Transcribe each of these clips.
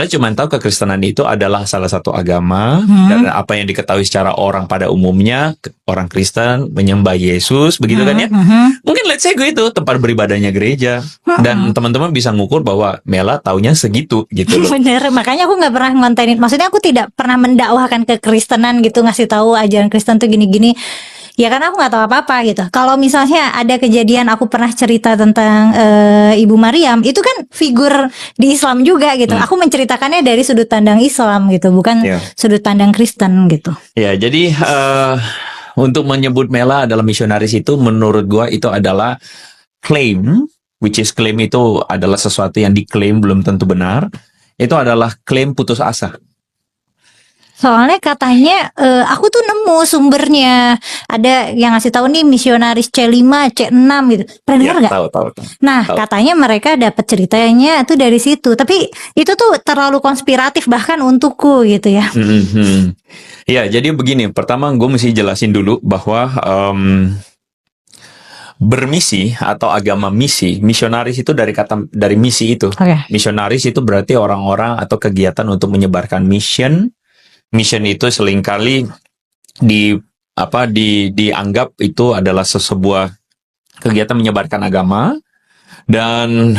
Saya cuma tahu kekristenan itu adalah salah satu agama dan apa yang diketahui secara orang pada umumnya, orang Kristen menyembah Yesus, begitu kan ya? Mungkin let's say gue itu tempat beribadahnya gereja dan teman-teman bisa ngukur bahwa Mela taunya segitu gitu loh. Bener, makanya aku nggak pernah ngontenin. Maksudnya aku tidak pernah mendakwahkan kekristenan gitu, ngasih tahu ajaran Kristen tuh gini-gini. Ya karena aku nggak tahu apa-apa gitu. Kalau misalnya ada kejadian aku pernah cerita tentang Ibu Maryam, itu kan figur di Islam juga gitu. Aku menceritakannya dari sudut pandang Islam gitu, bukan sudut pandang Kristen gitu. Ya, jadi untuk menyebut Mela adalah misionaris itu menurut gua itu adalah claim, which is claim itu adalah sesuatu yang diklaim belum tentu benar. Itu adalah klaim putus asa. Soalnya katanya aku tuh nemu sumbernya. Ada yang ngasih tahu nih misionaris C5, C6 gitu. Pernah dengar nggak? Tahu. Nah, katanya mereka dapat ceritanya tuh dari situ. Tapi itu tuh terlalu konspiratif bahkan untukku gitu ya. Ya, jadi begini. Pertama gue mesti jelasin dulu bahwa bermisi atau agama misi, misionaris itu dari misi itu. Misionaris itu berarti orang-orang atau kegiatan untuk menyebarkan mission. Mission itu seringkali dianggap itu adalah sebuah kegiatan menyebarkan agama. Dan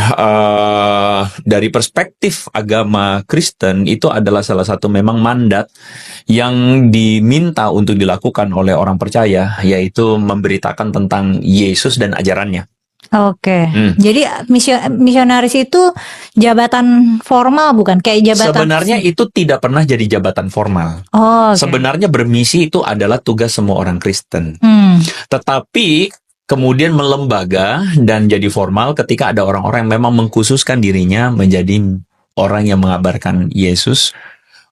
dari perspektif agama Kristen itu adalah salah satu memang mandat yang diminta untuk dilakukan oleh orang percaya, yaitu memberitakan tentang Yesus dan ajarannya. Oke. Jadi misionaris itu jabatan formal bukan? Kayak jabatan. Sebenarnya itu tidak pernah jadi jabatan formal. Sebenarnya bermisi itu adalah tugas semua orang Kristen. Tetapi kemudian melembaga dan jadi formal ketika ada orang-orang yang memang mengkhususkan dirinya menjadi orang yang mengabarkan Yesus,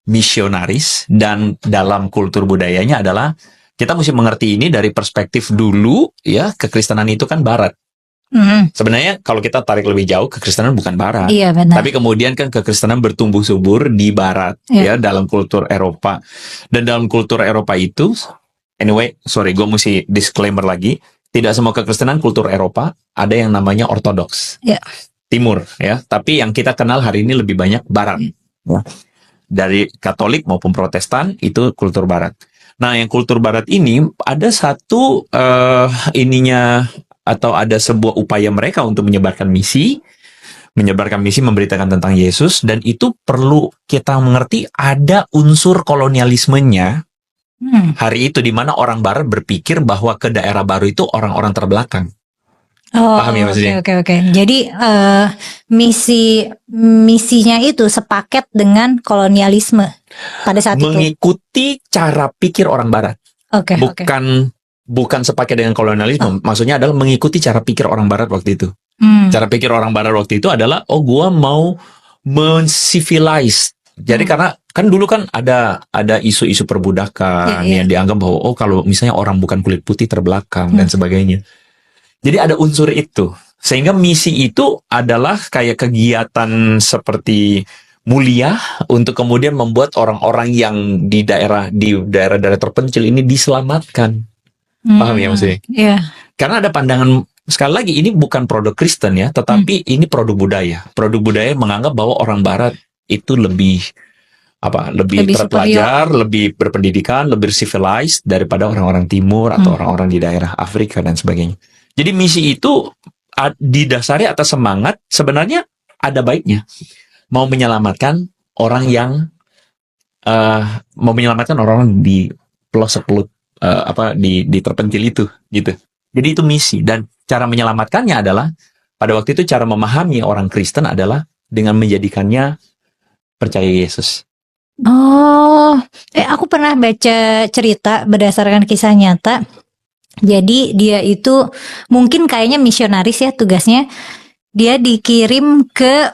misionaris, dan dalam kultur budayanya adalah kita mesti mengerti ini dari perspektif dulu ya, kekristenan itu kan barat. Sebenarnya kalau kita tarik lebih jauh, kekristenan bukan barat. Iya, benar. Tapi kemudian kan kekristenan bertumbuh subur di barat ya dalam kultur Eropa. Dan dalam kultur Eropa itu, anyway, sorry gue mesti disclaimer lagi. Tidak semua kekristenan kultur Eropa ada yang namanya ortodoks, timur ya. Tapi yang kita kenal hari ini lebih banyak barat, dari Katolik maupun Protestan itu kultur barat. Nah, yang kultur barat ini ada satu atau ada sebuah upaya mereka untuk menyebarkan misi, memberitakan tentang Yesus, dan itu perlu kita mengerti ada unsur kolonialismenya. Hari itu di mana orang barat berpikir bahwa ke daerah baru itu orang-orang terbelakang. Paham ya maksudnya? Oke. Jadi misinya itu sepaket dengan kolonialisme pada saat mengikuti cara pikir orang barat. Bukan sepaket dengan kolonialisme. Maksudnya adalah mengikuti cara pikir orang barat waktu itu. Cara pikir orang barat waktu itu adalah gua mau men-civilize. Jadi karena kan dulu kan ada isu-isu perbudakan yang dianggap bahwa kalau misalnya orang bukan kulit putih terbelakang dan sebagainya. Jadi ada unsur itu. Sehingga misi itu adalah kayak kegiatan seperti mulia untuk kemudian membuat orang-orang yang di daerah-daerah terpencil ini diselamatkan. Paham ya maksudnya? Karena ada pandangan, sekali lagi ini bukan produk Kristen ya, tetapi ini produk budaya. Produk budaya menganggap bahwa orang barat itu lebih terpelajar, lebih berpendidikan, lebih civilized daripada orang-orang timur atau orang-orang di daerah Afrika dan sebagainya. Jadi misi itu didasari atas semangat, sebenarnya ada baiknya mau menyelamatkan orang orang di pelosok di terpencil itu gitu. Jadi itu misi, dan cara menyelamatkannya adalah pada waktu itu cara memahami orang Kristen adalah dengan menjadikannya percaya Yesus. Aku pernah baca cerita berdasarkan kisah nyata. Jadi dia itu mungkin kayaknya misionaris ya, tugasnya dia dikirim ke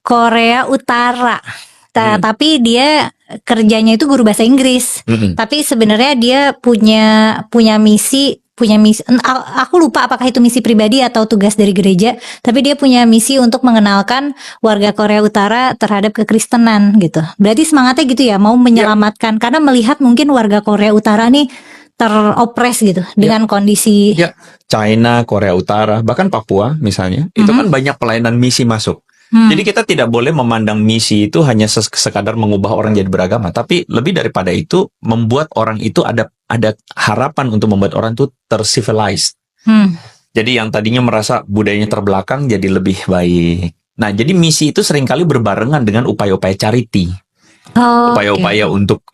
Korea Utara. Tapi dia kerjanya itu guru bahasa Inggris. Tapi sebenarnya dia punya misi. Aku lupa apakah itu misi pribadi atau tugas dari gereja, tapi dia punya misi untuk mengenalkan warga Korea Utara terhadap kekristenan gitu. Berarti semangatnya gitu ya, mau menyelamatkan karena melihat mungkin warga Korea Utara nih teropres gitu dengan kondisi China, Korea Utara, bahkan Papua misalnya, itu kan banyak pelayanan misi masuk. Jadi kita tidak boleh memandang misi itu hanya sekadar mengubah orang jadi beragama, tapi lebih daripada itu membuat orang itu ada harapan untuk membuat orang itu tercivilized. Jadi yang tadinya merasa budayanya terbelakang jadi lebih baik. Nah, jadi misi itu seringkali berbarengan dengan upaya-upaya charity. Upaya-upaya untuk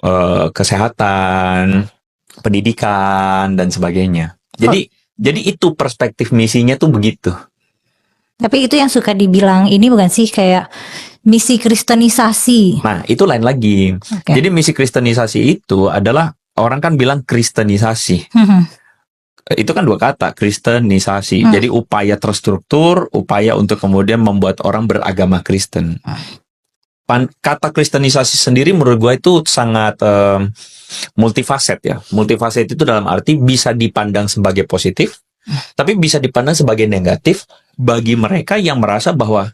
kesehatan, pendidikan, dan sebagainya. Jadi itu perspektif misinya tuh begitu. Tapi itu yang suka dibilang ini bukan sih kayak misi kristenisasi. Nah, itu lain lagi. Jadi misi kristenisasi itu adalah, orang kan bilang kristenisasi. Itu kan dua kata, kristenisasi. Jadi upaya terstruktur, upaya untuk kemudian membuat orang beragama Kristen. Kata kristenisasi sendiri menurut gue itu sangat multifaset ya. Multifaset itu dalam arti bisa dipandang sebagai positif, tapi bisa dipandang sebagai negatif bagi mereka yang merasa bahwa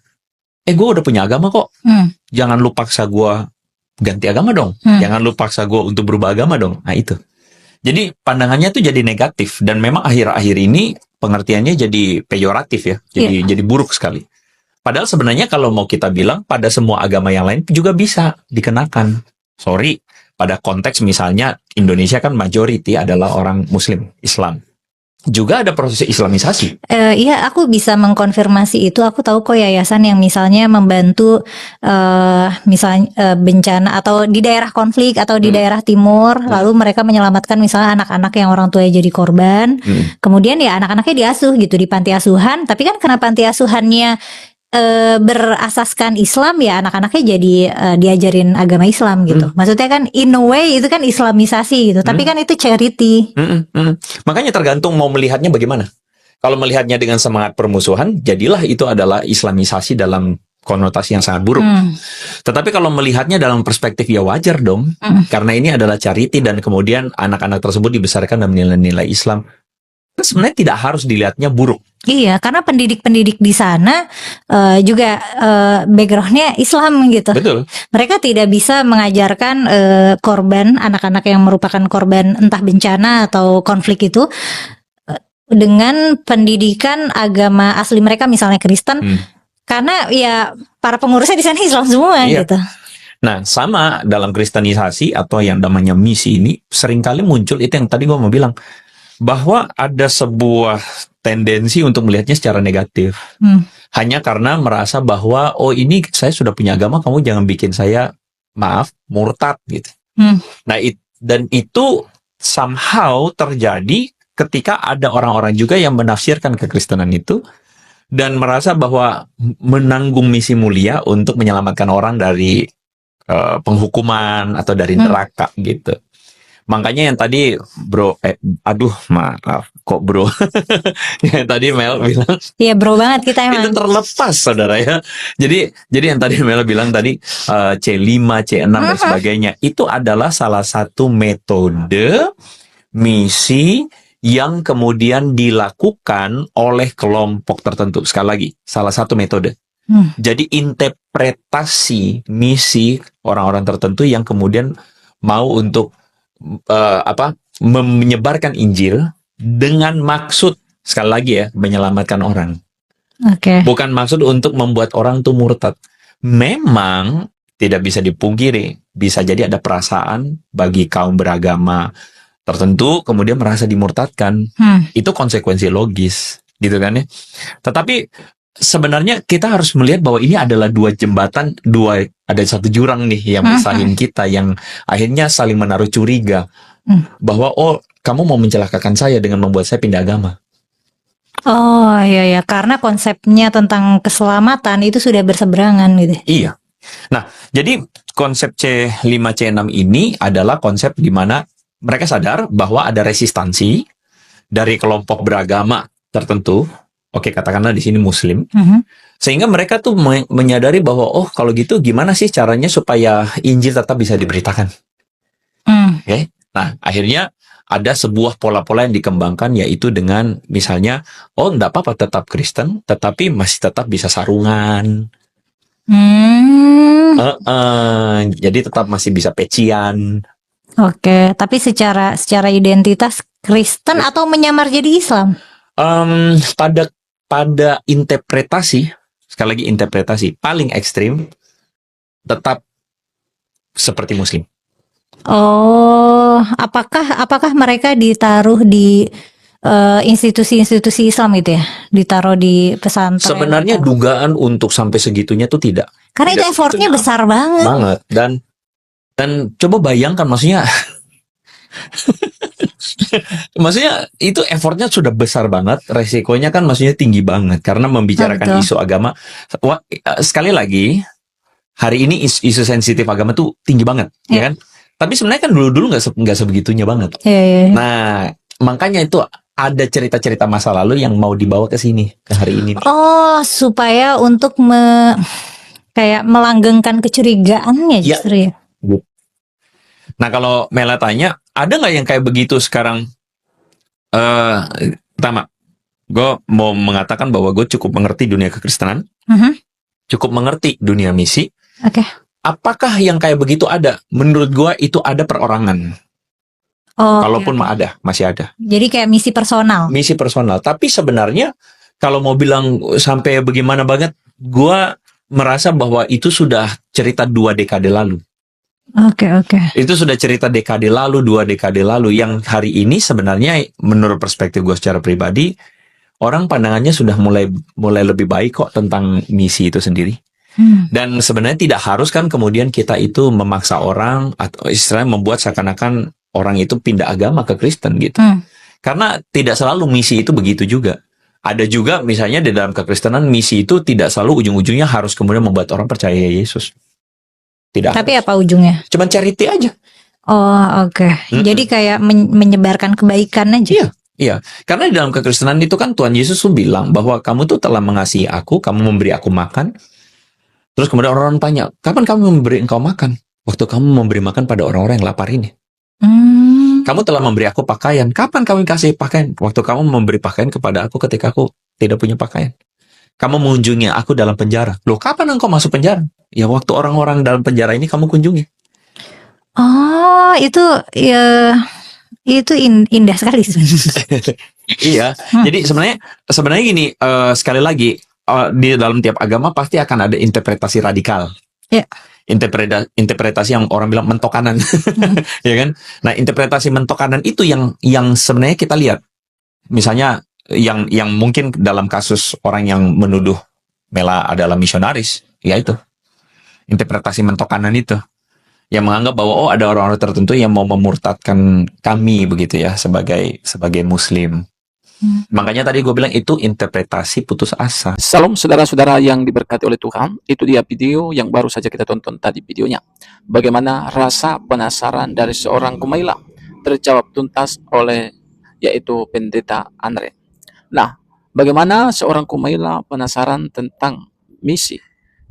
gue udah punya agama kok. Jangan lu paksa gue ganti agama dong. Jangan lu paksa gue untuk berubah agama dong. Nah itu. Jadi pandangannya tuh jadi negatif, dan memang akhir-akhir ini pengertiannya jadi peyoratif ya. Jadi buruk sekali. Padahal sebenarnya kalau mau kita bilang pada semua agama yang lain juga bisa dikenakan. Sorry, pada konteks misalnya Indonesia kan majority adalah orang Muslim, Islam. Juga ada proses islamisasi. Iya, aku bisa mengkonfirmasi itu. Aku tahu kok yayasan yang misalnya membantu misalnya bencana atau di daerah konflik atau di daerah timur, lalu mereka menyelamatkan misalnya anak-anak yang orang tuanya jadi korban. Kemudian ya anak-anaknya diasuh gitu di panti asuhan, tapi kan karena panti asuhannya berasaskan Islam, ya anak-anaknya jadi diajarin agama Islam gitu. Maksudnya kan in a way itu kan islamisasi gitu, tapi kan itu charity. Makanya tergantung mau melihatnya bagaimana. Kalau melihatnya dengan semangat permusuhan, jadilah itu adalah islamisasi dalam konotasi yang sangat buruk. Tetapi kalau melihatnya dalam perspektif ya wajar dong, karena ini adalah charity dan kemudian anak-anak tersebut dibesarkan dalam nilai-nilai Islam. Sebenarnya tidak harus dilihatnya buruk. Iya, karena pendidik-pendidik di sana juga backgroundnya Islam gitu. Betul. Mereka tidak bisa mengajarkan korban, anak-anak yang merupakan korban entah bencana atau konflik itu dengan pendidikan agama asli mereka, misalnya Kristen, karena ya para pengurusnya di sana Islam semua gitu. Nah, sama dalam kristenisasi atau yang namanya misi ini seringkali muncul itu yang tadi gue mau bilang, bahwa ada sebuah tendensi untuk melihatnya secara negatif. Hanya karena merasa bahwa ini saya sudah punya agama, kamu jangan bikin saya murtad gitu. Nah, dan itu somehow terjadi ketika ada orang-orang juga yang menafsirkan kekristenan itu dan merasa bahwa menanggung misi mulia untuk menyelamatkan orang dari penghukuman atau dari neraka gitu. Makanya yang tadi maaf kok bro yang tadi Mel bilang, iya bro banget kita emang, itu terlepas saudara ya. Jadi yang tadi Mel bilang tadi C5, C6 dan sebagainya, itu adalah salah satu metode misi yang kemudian dilakukan oleh kelompok tertentu. Sekali lagi, salah satu metode. Jadi interpretasi misi orang-orang tertentu yang kemudian mau untuk menyebarkan Injil dengan maksud, sekali lagi ya, menyelamatkan orang. Bukan maksud untuk membuat orang tuh murtad. Memang tidak bisa dipungkiri, bisa jadi ada perasaan bagi kaum beragama tertentu kemudian merasa dimurtadkan. Itu konsekuensi logis, gitu kan ya. Tetapi sebenarnya kita harus melihat bahwa ini adalah dua jembatan, ada satu jurang nih yang bersaing kita, yang akhirnya saling menaruh curiga bahwa kamu mau mencelakakan saya dengan membuat saya pindah agama. Oh iya, karena konsepnya tentang keselamatan itu sudah berseberangan gitu. Iya. Nah, jadi konsep C5 C6 ini adalah konsep di mana mereka sadar bahwa ada resistansi dari kelompok beragama tertentu. Oke, katakanlah di sini Muslim, sehingga mereka tuh menyadari bahwa kalau gitu gimana sih caranya supaya Injil tetap bisa diberitakan? Nah, akhirnya ada sebuah pola-pola yang dikembangkan, yaitu dengan misalnya, enggak apa-apa tetap Kristen, tetapi masih tetap bisa sarungan. Jadi tetap masih bisa pecian. Oke, tapi secara identitas Kristen atau menyamar jadi Islam? Pada interpretasi sekali lagi interpretasi paling ekstrim, tetap seperti Muslim. Oh, apakah mereka ditaruh di institusi-institusi Islam itu ya? Ditaruh di pesantren? Sebenarnya atau? dugaan untuk sampai segitunya tuh tidak. Karena itu effortnya besar banget. Banget. Dan coba bayangkan, maksudnya maksudnya itu effortnya sudah besar banget, resikonya kan maksudnya tinggi banget karena membicarakan isu agama. Sekali lagi, hari ini isu sensitif agama tuh tinggi banget, ya kan? Tapi sebenarnya kan dulu nggak sebegitunya banget. Nah, makanya itu ada cerita-cerita masa lalu yang mau dibawa ke sini, ke hari ini. Oh, supaya untuk kayak melanggengkan kecurigaannya justru ya. Nah, kalau Mela tanya, ada nggak yang kayak begitu sekarang? Pertama, gue mau mengatakan bahwa gue cukup mengerti dunia kekristenan, cukup mengerti dunia misi. Apakah yang kayak begitu ada? Menurut gue itu ada perorangan. Kalaupun masih ada. Jadi kayak misi personal. Misi personal. Tapi sebenarnya kalau mau bilang sampai bagaimana banget, gue merasa bahwa itu sudah cerita 2 dekade lalu. Oke. Itu sudah cerita dekade lalu, 2 dekade lalu. Yang hari ini sebenarnya menurut perspektif gue secara pribadi, orang pandangannya sudah mulai lebih baik kok tentang misi itu sendiri. Dan sebenarnya tidak harus kan kemudian kita itu memaksa orang atau istilahnya membuat seakan-akan orang itu pindah agama ke Kristen gitu. Karena tidak selalu misi itu begitu juga. Ada juga misalnya di dalam kekristenan misi itu tidak selalu ujung-ujungnya harus kemudian membuat orang percaya Yesus. Tidak. Tapi apa ujungnya? Cuman charity aja. Oh, oke. Jadi kayak menyebarkan kebaikan aja. Iya. Karena di dalam kekristenan itu kan Tuhan Yesus tuh bilang bahwa kamu tuh telah mengasihi aku, kamu memberi aku makan. Terus kemudian orang-orang tanya, kapan kamu memberi engkau makan? Waktu kamu memberi makan pada orang-orang yang lapar ini. Kamu telah memberi aku pakaian. Kapan kamu kasih pakaian? Waktu kamu memberi pakaian kepada aku ketika aku tidak punya pakaian. Kamu mengunjungi aku dalam penjara. Loh, kapan engkau masuk penjara? Ya, waktu orang-orang dalam penjara ini kamu kunjungi. Oh, itu indah sekali sebenarnya. Iya. Jadi sebenarnya gini, sekali lagi, di dalam tiap agama pasti akan ada interpretasi radikal. Interpretasi yang orang bilang mentok kanan. Ya kan? Nah, interpretasi mentok kanan itu yang sebenarnya kita lihat. Misalnya yang mungkin dalam kasus orang yang menuduh Mela adalah misionaris, ya itu. Interpretasi mentok kanan itu. Yang menganggap bahwa ada orang-orang tertentu yang mau memurtadkan kami begitu ya sebagai muslim. Makanya tadi gue bilang itu interpretasi putus asa. Salam saudara-saudara yang diberkati oleh Tuhan. Itu dia video yang baru saja kita tonton tadi videonya. Bagaimana rasa penasaran dari seorang Kumaila terjawab tuntas oleh yaitu Pendeta Andre. Nah, bagaimana seorang Kumaila penasaran tentang misi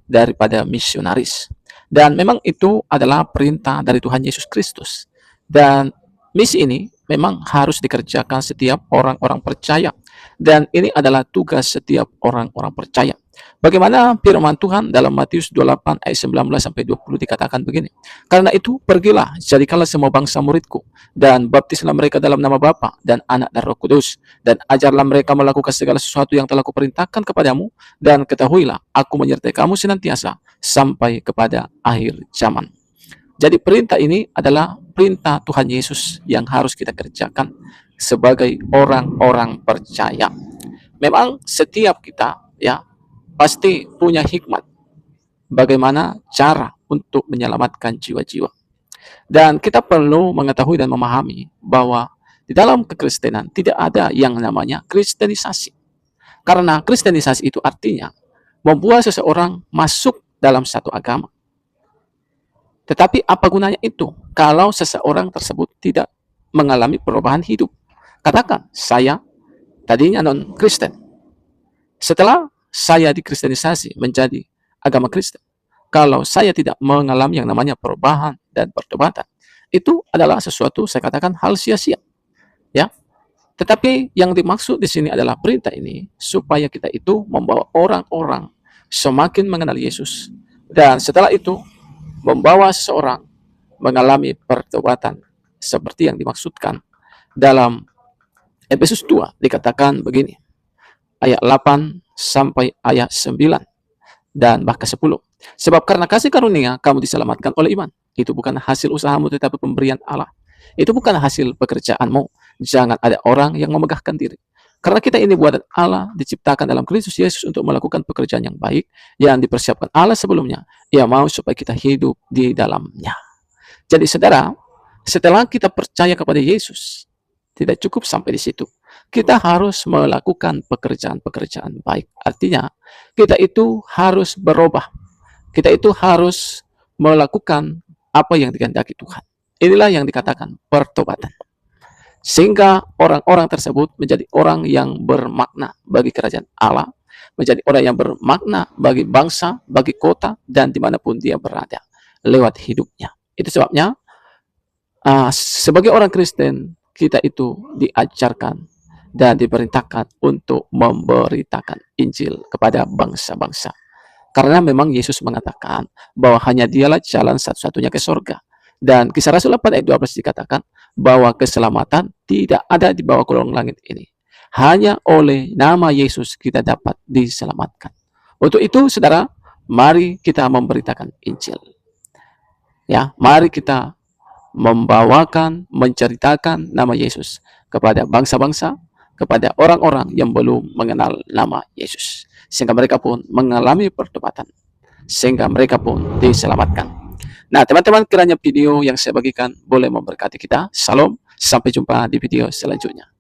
daripada misionaris. Dan memang itu adalah perintah dari Tuhan Yesus Kristus. Dan misi ini memang harus dikerjakan setiap orang-orang percaya. Dan ini adalah tugas setiap orang-orang percaya. Bagaimana firman Tuhan dalam Matius 28 ayat 19-20 dikatakan begini. Karena itu pergilah, jadikanlah semua bangsa muridku. Dan baptislah mereka dalam nama Bapa dan Anak dan Roh Kudus. Dan ajarlah mereka melakukan segala sesuatu yang telah kuperintahkan kepadamu. Dan ketahuilah, aku menyertai kamu senantiasa sampai kepada akhir zaman. Jadi perintah ini adalah perintah Tuhan Yesus yang harus kita kerjakan sebagai orang-orang percaya. Memang setiap kita ya pasti punya hikmat bagaimana cara untuk menyelamatkan jiwa-jiwa. Dan kita perlu mengetahui dan memahami bahwa di dalam kekristenan tidak ada yang namanya kristenisasi. Karena kristenisasi itu artinya membuat seseorang masuk dalam satu agama. Tetapi apa gunanya itu kalau seseorang tersebut tidak mengalami perubahan hidup? Katakan, saya tadinya non-Kristen. Setelah saya dikristenisasi menjadi agama Kristen, kalau saya tidak mengalami yang namanya perubahan dan pertobatan, itu adalah sesuatu saya katakan hal sia-sia. Ya. Tetapi yang dimaksud di sini adalah perintah ini supaya kita itu membawa orang-orang semakin mengenal Yesus. Dan setelah itu membawa seseorang mengalami pertobatan seperti yang dimaksudkan dalam Efesus 2 dikatakan begini, ayat 8 sampai ayat 9. dan bahkan 10. Sebab karena kasih karunia kamu diselamatkan oleh iman. Itu bukan hasil usahamu tetapi pemberian Allah. Itu bukan hasil pekerjaanmu. Jangan ada orang yang memegahkan diri. Karena kita ini buatan Allah, diciptakan dalam Kristus Yesus untuk melakukan pekerjaan yang baik yang dipersiapkan Allah sebelumnya. Ia mau supaya kita hidup di dalamnya. Jadi saudara, setelah kita percaya kepada Yesus, tidak cukup sampai di situ. Kita harus melakukan pekerjaan-pekerjaan baik. Artinya, kita itu harus berubah. Kita itu harus melakukan apa yang dikehendaki Tuhan. Inilah yang dikatakan pertobatan. Sehingga orang-orang tersebut menjadi orang yang bermakna bagi kerajaan Allah, menjadi orang yang bermakna bagi bangsa, bagi kota, dan dimanapun dia berada lewat hidupnya. Itu sebabnya sebagai orang Kristen, kita itu diajarkan dan diperintahkan untuk memberitakan Injil kepada bangsa-bangsa. Karena memang Yesus mengatakan bahwa hanya dialah jalan satu-satunya ke surga. Dan Kisah Rasul 4 ayat 12 dikatakan bahwa keselamatan tidak ada di bawah kolong langit ini. Hanya oleh nama Yesus kita dapat diselamatkan. Untuk itu, saudara, mari kita memberitakan Injil. Ya, mari kita membawakan, menceritakan nama Yesus kepada bangsa-bangsa, kepada orang-orang yang belum mengenal nama Yesus. Sehingga mereka pun mengalami pertobatan. Sehingga mereka pun diselamatkan. Nah, teman-teman, kiranya video yang saya bagikan boleh memberkati kita. Salam, sampai jumpa di video selanjutnya.